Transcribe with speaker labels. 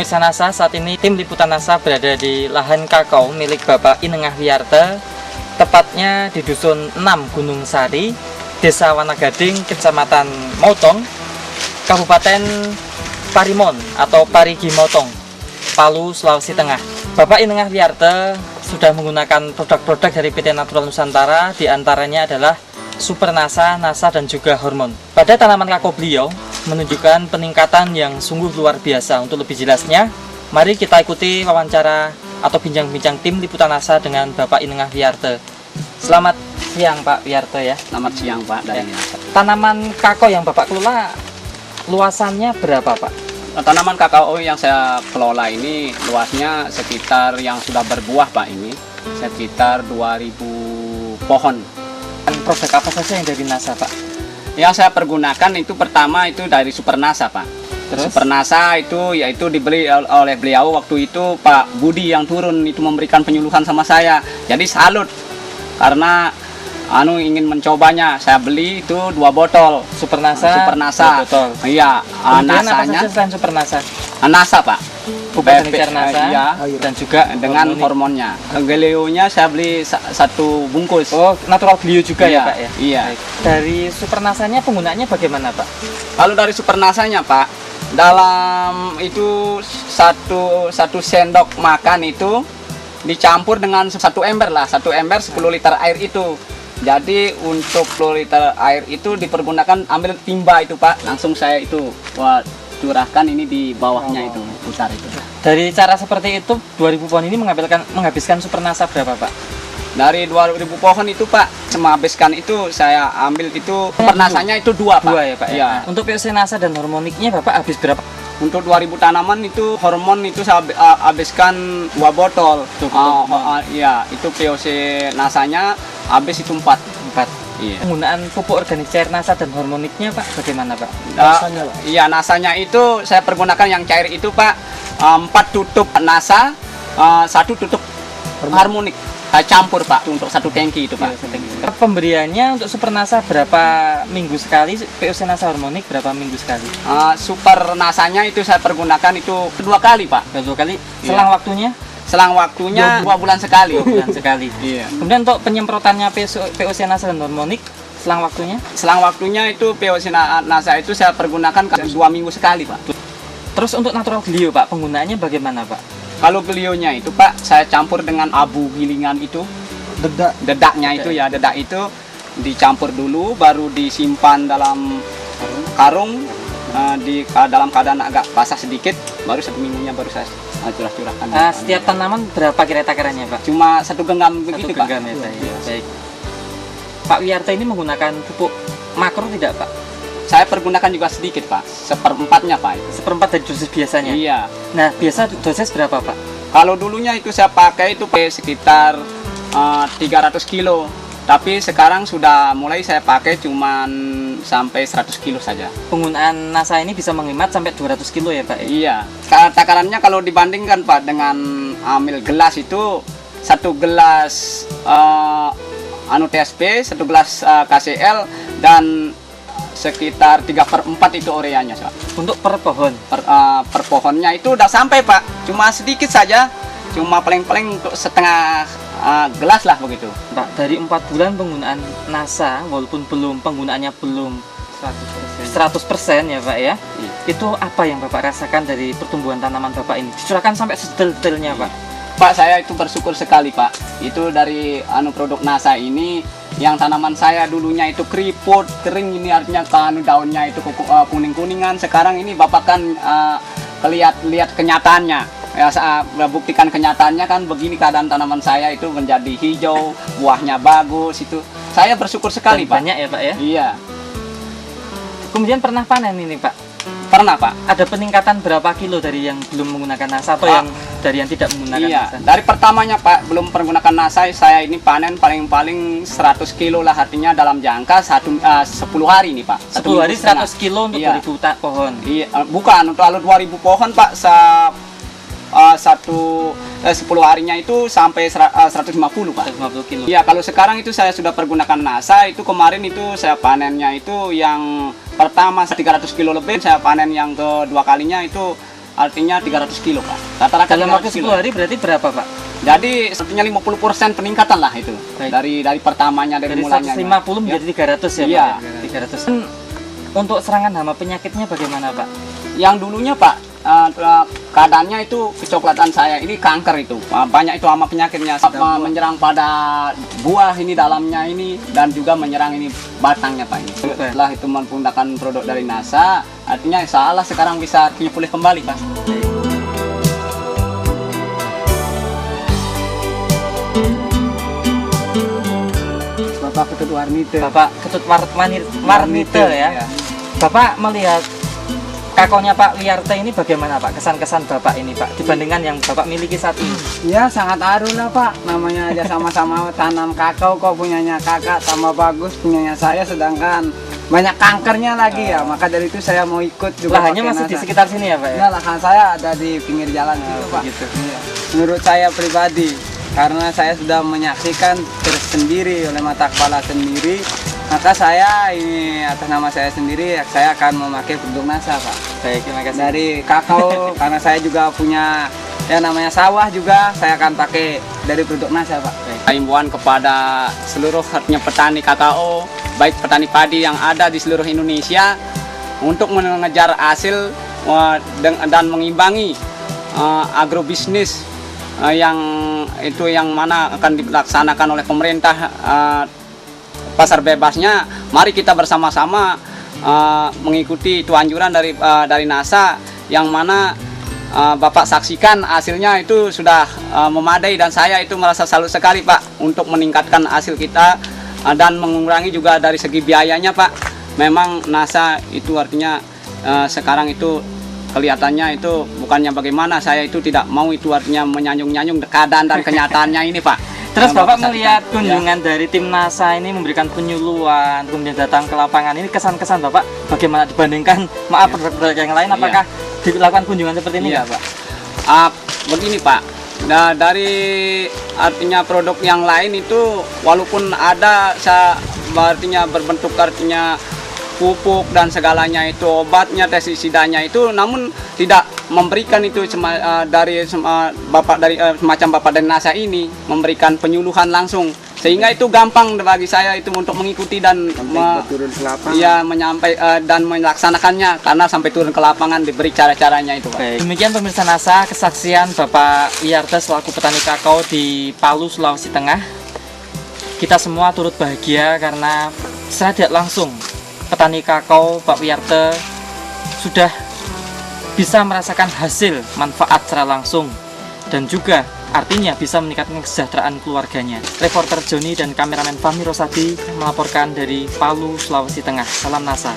Speaker 1: Pemirsa NASA, saat ini tim liputan NASA berada di lahan kakao milik Bapak Inengah Wiyarte, tepatnya di Dusun 6 Gunung Sari, Desa Wanagading, Kecamatan Mautong, Kabupaten Parimon atau Parigi Motong, Palu, Sulawesi Tengah. Bapak Inengah Wiyarte sudah menggunakan produk-produk dari PT Natural Nusantara, diantaranya adalah Super NASA, NASA dan juga hormon. Pada tanaman kakao beliau menunjukkan peningkatan yang sungguh luar biasa. Untuk lebih jelasnya, mari kita ikuti wawancara atau bincang-bincang tim liputan NASA dengan Bapak Inengah Wiyarte. Selamat siang Pak Wiyarte ya.
Speaker 2: Selamat siang Pak dari NASA.
Speaker 1: Tanaman kakao yang Bapak kelola luasannya berapa Pak?
Speaker 2: Tanaman kakao yang saya kelola ini luasnya sekitar yang sudah berbuah Pak, ini sekitar 2000 pohon.
Speaker 1: Dan produk apa saja yang dari NASA Pak?
Speaker 2: Yang saya pergunakan itu pertama itu dari Super NASA Pak.
Speaker 1: Terus?
Speaker 2: Super NASA itu yaitu dibeli oleh beliau waktu itu Pak Budi yang turun itu memberikan penyuluhan sama saya. Jadi salut karena ingin mencobanya. Saya beli itu 2 botol
Speaker 1: Super NASA.
Speaker 2: 2 botol. Iya,
Speaker 1: Kemudian apa
Speaker 2: NASA-nya
Speaker 1: saja selain Super NASA?
Speaker 2: NASA Pak.
Speaker 1: Pupuk furniture NASA,
Speaker 2: iya, dan juga dengan hormonnya. Geleo-nya saya beli 1 bungkus.
Speaker 1: Oh, natural glio juga
Speaker 2: Iya,
Speaker 1: ya Pak ya?
Speaker 2: iya.
Speaker 1: Baik. Dari Super NASA-nya penggunaannya bagaimana Pak?
Speaker 2: Kalau dari Super NASA-nya Pak, dalam itu satu sendok makan itu dicampur dengan 1 ember lah, 1 ember 10 liter air itu. Jadi untuk 10 liter air itu dipergunakan ambil timba itu Pak, langsung saya itu curahkan ini di bawahnya itu, putar itu.
Speaker 1: Dari cara seperti itu, 2000 pohon ini menghabiskan Super NASA berapa Pak?
Speaker 2: Dari 2000 pohon itu Pak, menghabiskan itu saya ambil itu pernasanya itu 2 Pak.
Speaker 1: 2 ya Pak?
Speaker 2: Iya.
Speaker 1: Untuk POC NASA dan hormoniknya Bapak habis berapa?
Speaker 2: Untuk 2000 tanaman itu hormon itu saya habiskan 2 botol. Iya, itu POC nasanya habis itu 4. Iya.
Speaker 1: Penggunaan pupuk organik cair NASA dan hormoniknya Pak bagaimana Pak?
Speaker 2: Iya, nasanya itu saya pergunakan yang cair itu Pak, 4 tutup NASA, 1 tutup harmonik. Saya campur Pak untuk 1 tangki itu Pak.
Speaker 1: Pemberiannya untuk Super NASA berapa minggu sekali? POC NASA hormonik berapa minggu sekali?
Speaker 2: Super nasanya itu saya pergunakan itu 2 kali Pak.
Speaker 1: 2 kali. Selang waktunya?
Speaker 2: Selang waktunya 2 bulan sekali.
Speaker 1: 2 bulan sekali.
Speaker 2: Iya.
Speaker 1: Kemudian untuk penyemprotannya POC NASA dan hormonik selang waktunya?
Speaker 2: Selang waktunya itu POC NASA itu saya pergunakan 2 minggu sekali Pak.
Speaker 1: Terus untuk natural glio Pak, penggunaannya bagaimana Pak?
Speaker 2: Kalau glionya itu Pak, saya campur dengan abu gilingan itu, dedaknya itu ya, dedak itu dicampur dulu, baru disimpan dalam karung dalam keadaan agak basah sedikit, baru 1 minggunya baru saya curah-curahkan.
Speaker 1: Setiap tanaman berapa kira takarannya Pak?
Speaker 2: Cuma 1 genggam begitu Pak.
Speaker 1: 1 genggam ya. Baik. Pak Wiyarte ini menggunakan pupuk makro tidak Pak?
Speaker 2: Saya pergunakan juga sedikit Pak, 1/4-nya Pak.
Speaker 1: 1/4 dari dosis biasanya?
Speaker 2: Iya.
Speaker 1: Nah, biasa dosis berapa Pak?
Speaker 2: Kalau dulunya itu saya pakai itu sekitar 300 kilo. Tapi sekarang sudah mulai saya pakai cuman sampai 100 kilo saja.
Speaker 1: Penggunaan NASA ini bisa menghemat sampai 200 kilo ya Pak?
Speaker 2: Iya. Takarannya kalau dibandingkan Pak dengan ambil gelas itu, 1 gelas TSP, 1 gelas KCL dan sekitar 3/4 itu ureanya Pak.
Speaker 1: Untuk per pohon?
Speaker 2: Per pohonnya itu udah sampai Pak, cuma sedikit saja, cuma paling-paling untuk setengah gelas lah begitu
Speaker 1: Pak. Dari 4 bulan penggunaan NASA, walaupun penggunaannya belum 100% ya Pak ya, itu apa yang Bapak rasakan dari pertumbuhan tanaman Bapak ini? Dicurahkan sampai sedetail-detailnya Pak.
Speaker 2: Pak, saya itu bersyukur sekali Pak, itu dari produk NASA ini, yang tanaman saya dulunya itu keriput, kering, ini artinya daunnya itu kuning-kuningan. Sekarang ini Bapak kan lihat kenyataannya. Ya, saya buktikan kenyataannya kan begini keadaan tanaman saya itu menjadi hijau, buahnya bagus itu. Saya bersyukur sekali Pak.
Speaker 1: Banyak ya Pak ya?
Speaker 2: Iya.
Speaker 1: Kemudian pernah panen ini Pak?
Speaker 2: Pernah Pak.
Speaker 1: Ada peningkatan berapa kilo dari yang belum menggunakan NASA atau yang dari yang tidak menggunakan NASA?
Speaker 2: Dari pertamanya Pak, belum menggunakan NASA, saya ini panen paling 100 kilo lah, artinya dalam jangka 10 hari nih Pak.
Speaker 1: 10 hari 100 kilo untuk 2000 pohon?
Speaker 2: Iya, bukan, untuk 2000 pohon Pak, 10 harinya itu sampai 150 Pak.
Speaker 1: 150 kilo.
Speaker 2: Iya, kalau sekarang itu saya sudah pergunakan NASA, itu kemarin itu saya panennya itu yang pertama 300 kilo lebih, saya panen yang kedua kalinya itu artinya 300 kilo Pak. Rata-rata
Speaker 1: Dalam waktu
Speaker 2: 300 kilo.
Speaker 1: 10 hari berarti berapa Pak?
Speaker 2: Jadi artinya 50% peningkatan lah itu.
Speaker 1: Baik.
Speaker 2: Dari pertamanya dari
Speaker 1: Dari
Speaker 2: mulanya.
Speaker 1: 150 menjadi 300 ya
Speaker 2: Iya.
Speaker 1: Pak? 300. Untuk serangan hama penyakitnya bagaimana Pak?
Speaker 2: Yang dulunya Pak, keadaannya itu kecoklatan saya ini kanker itu. Banyak itu hama penyakitnya. Menyerang pada buah ini dalamnya ini dan juga menyerang ini batangnya Pak ini. Setelah itu menggunakan produk dari NASA, artinya salah sekarang bisa pulih kembali Pak. Bapak Ketut Warnite.
Speaker 1: Bapak Ketut Warnite ya.
Speaker 2: Iya.
Speaker 1: Bapak melihat kakonya Pak Wiyarte ini bagaimana Pak? Kesan-kesan Bapak ini Pak dibandingkan yang Bapak miliki saat ini?
Speaker 3: Ya sangat haru lah Pak, namanya aja sama-sama tanam kakao, kok punyanya kakak tambah bagus, punyanya saya sedangkan banyak kankernya lagi ya, maka dari itu saya mau ikut juga.
Speaker 1: Lahannya
Speaker 3: pakai
Speaker 1: masih di
Speaker 3: NASA.
Speaker 1: sekitar sini ya Pak ya?
Speaker 3: Ya, lahan saya ada di pinggir jalan gitu Pak.
Speaker 1: Begitu.
Speaker 3: Iya. Menurut saya pribadi, karena saya sudah menyaksikan tersendiri oleh mata kepala sendiri, maka saya ini atas nama saya sendiri, saya akan memakai produk NASA Pak.
Speaker 1: Baik, terima kasih.
Speaker 3: Dari kakao, karena saya juga punya ya namanya sawah juga, saya akan pakai dari produk NASA Pak.
Speaker 2: Himbauan kepada seluruh artinya petani kakao, baik petani padi yang ada di seluruh Indonesia untuk mengejar hasil dan mengimbangi agrobisnis yang itu yang mana akan dilaksanakan oleh pemerintah pasar bebasnya. Mari kita bersama-sama mengikuti itu anjuran dari NASA yang mana Bapak saksikan hasilnya itu sudah memadai dan saya itu merasa salut sekali Pak untuk meningkatkan hasil kita dan mengurangi juga dari segi biayanya Pak. Memang NASA itu artinya sekarang itu kelihatannya itu bukannya bagaimana, saya itu tidak mau itu artinya menyanjung-nyanjung keadaan dan kenyataannya ini Pak.
Speaker 1: Terus
Speaker 2: Yang
Speaker 1: Bapak
Speaker 2: saksikan.
Speaker 1: melihat
Speaker 2: Ya.
Speaker 1: kunjungan dari tim NASA ini memberikan penyuluhan, kemudian datang ke lapangan ini, kesan-kesan Bapak bagaimana dibandingkan produk-produk yang lain? Apakah dilakukan kunjungan seperti ini
Speaker 2: Iya.
Speaker 1: nggak Pak?
Speaker 2: Begini Pak, dari artinya produk yang lain itu walaupun ada artinya berbentuk artinya pupuk dan segalanya itu obatnya, pestisidanya itu, namun tidak memberikan itu dari semacam Bapak dari NASA ini memberikan penyuluhan langsung, sehingga itu gampang bagi saya itu untuk mengikuti dan
Speaker 3: Turun ke lapangan.
Speaker 2: ya dan melaksanakannya karena sampai turun ke lapangan diberi cara-caranya itu Pak.
Speaker 1: Baik. Demikian pemirsa NASA, kesaksian Bapak Wiyarte selaku petani kakao di Palu, Sulawesi Tengah. Kita semua turut bahagia karena secara tidak langsung petani kakao Pak Wiyarte sudah bisa merasakan hasil manfaat secara langsung dan juga artinya bisa meningkatkan kesejahteraan keluarganya. Reporter Joni dan kameramen Fahmi Rosadi melaporkan dari Palu, Sulawesi Tengah. Salam NASA.